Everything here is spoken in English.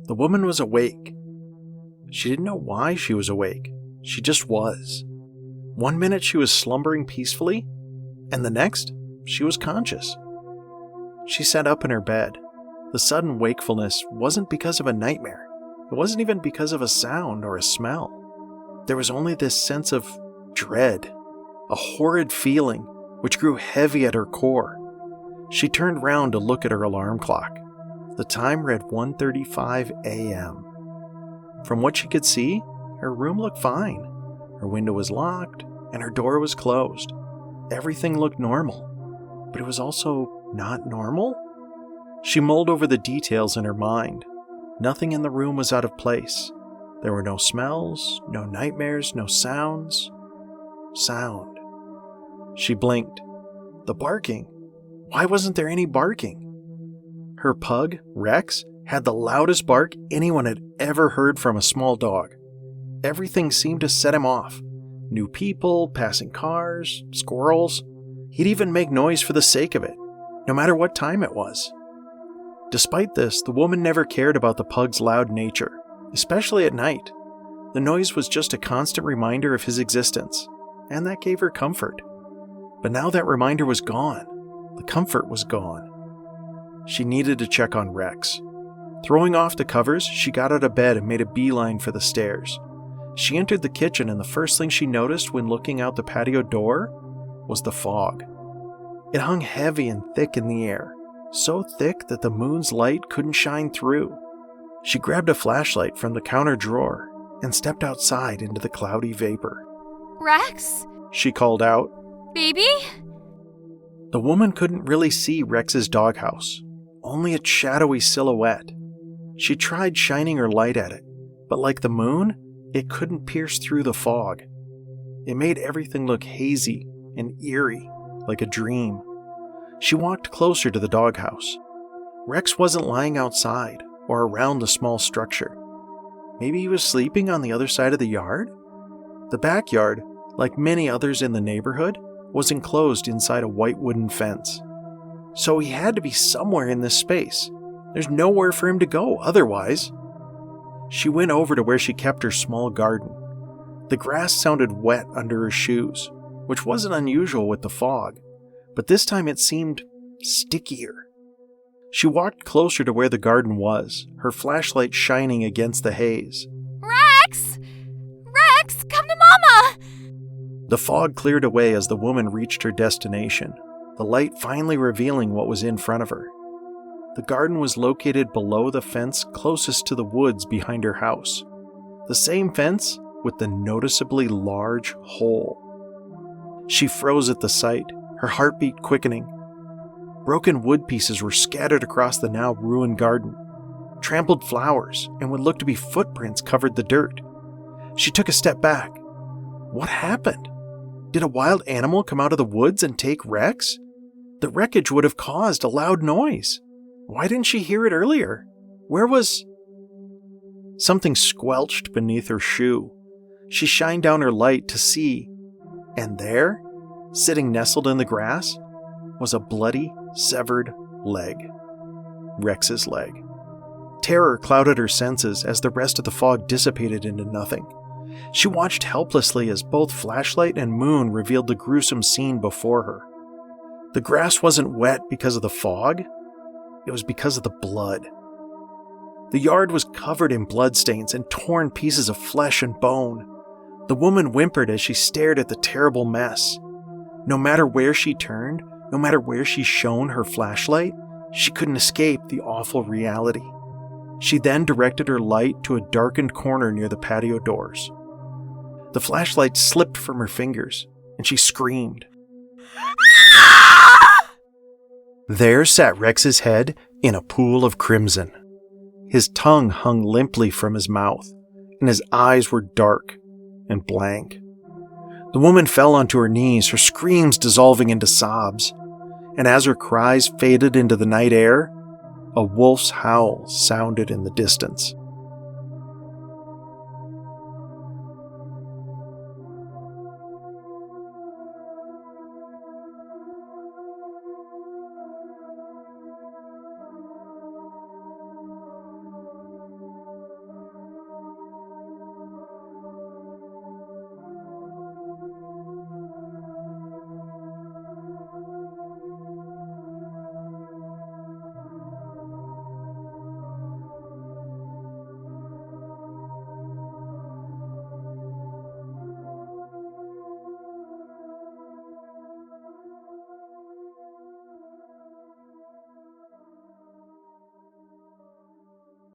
The woman was awake. She didn't know why she was awake. She just was. One minute she was slumbering peacefully, and the next, she was conscious. She sat up in her bed. The sudden wakefulness wasn't because of a nightmare. It wasn't even because of a sound or a smell. There was only this sense of dread, a horrid feeling which grew heavy at her core. She turned round to look at her alarm clock. The time read 1:35 a.m. From what she could see, her room looked fine. Her window was locked, and her door was closed. Everything looked normal, but it was also not normal. She mulled over the details in her mind. Nothing in the room was out of place. There were no smells, no nightmares, no sounds. Sound. She blinked. The barking. Why wasn't there any barking? Her pug, Rex, had the loudest bark anyone had ever heard from a small dog. Everything seemed to set him off. New people, passing cars, squirrels. He'd even make noise for the sake of it, no matter what time it was. Despite this, the woman never cared about the pug's loud nature, especially at night. The noise was just a constant reminder of his existence, and that gave her comfort. But now that reminder was gone. The comfort was gone. She needed to check on Rex. Throwing off the covers, she got out of bed and made a beeline for the stairs. She entered the kitchen, and the first thing she noticed when looking out the patio door was the fog. It hung heavy and thick in the air, so thick that the moon's light couldn't shine through. She grabbed a flashlight from the counter drawer and stepped outside into the cloudy vapor. Rex? She called out. Baby? The woman couldn't really see Rex's doghouse, only its shadowy silhouette. She tried shining her light at it, but like the moon, it couldn't pierce through the fog. It made everything look hazy and eerie, like a dream. She walked closer to the doghouse. Rex wasn't lying outside or around the small structure. Maybe he was sleeping on the other side of the yard? The backyard, like many others in the neighborhood, was enclosed inside a white wooden fence. So he had to be somewhere in this space. There's nowhere for him to go otherwise. She went over to where she kept her small garden. The grass sounded wet under her shoes, which wasn't unusual with the fog, but this time it seemed stickier. She walked closer to where the garden was, her flashlight shining against the haze. Rex! Rex, come to Mama! The fog cleared away as the woman reached her destination, the light finally revealing what was in front of her. The garden was located below the fence closest to the woods behind her house. The same fence with the noticeably large hole. She froze at the sight, her heartbeat quickening. Broken wood pieces were scattered across the now ruined garden. Trampled flowers and what looked to be footprints covered the dirt. She took a step back. What happened? Did a wild animal come out of the woods and take Rex? The wreckage would have caused a loud noise. Why didn't she hear it earlier? Where was... Something squelched beneath her shoe. She shined down her light to see, and there, sitting nestled in the grass, was a bloody, severed leg. Rex's leg. Terror clouded her senses as the rest of the fog dissipated into nothing. She watched helplessly as both flashlight and moon revealed the gruesome scene before her. The grass wasn't wet because of the fog. It was because of the blood. The yard was covered in bloodstains and torn pieces of flesh and bone. The woman whimpered as she stared at the terrible mess. No matter where she turned, no matter where she shone her flashlight, she couldn't escape the awful reality. She then directed her light to a darkened corner near the patio doors. The flashlight slipped from her fingers, and she screamed. There sat Rex's head in a pool of crimson. His tongue hung limply from his mouth, and his eyes were dark and blank. The woman fell onto her knees, her screams dissolving into sobs, and as her cries faded into the night air, a wolf's howl sounded in the distance.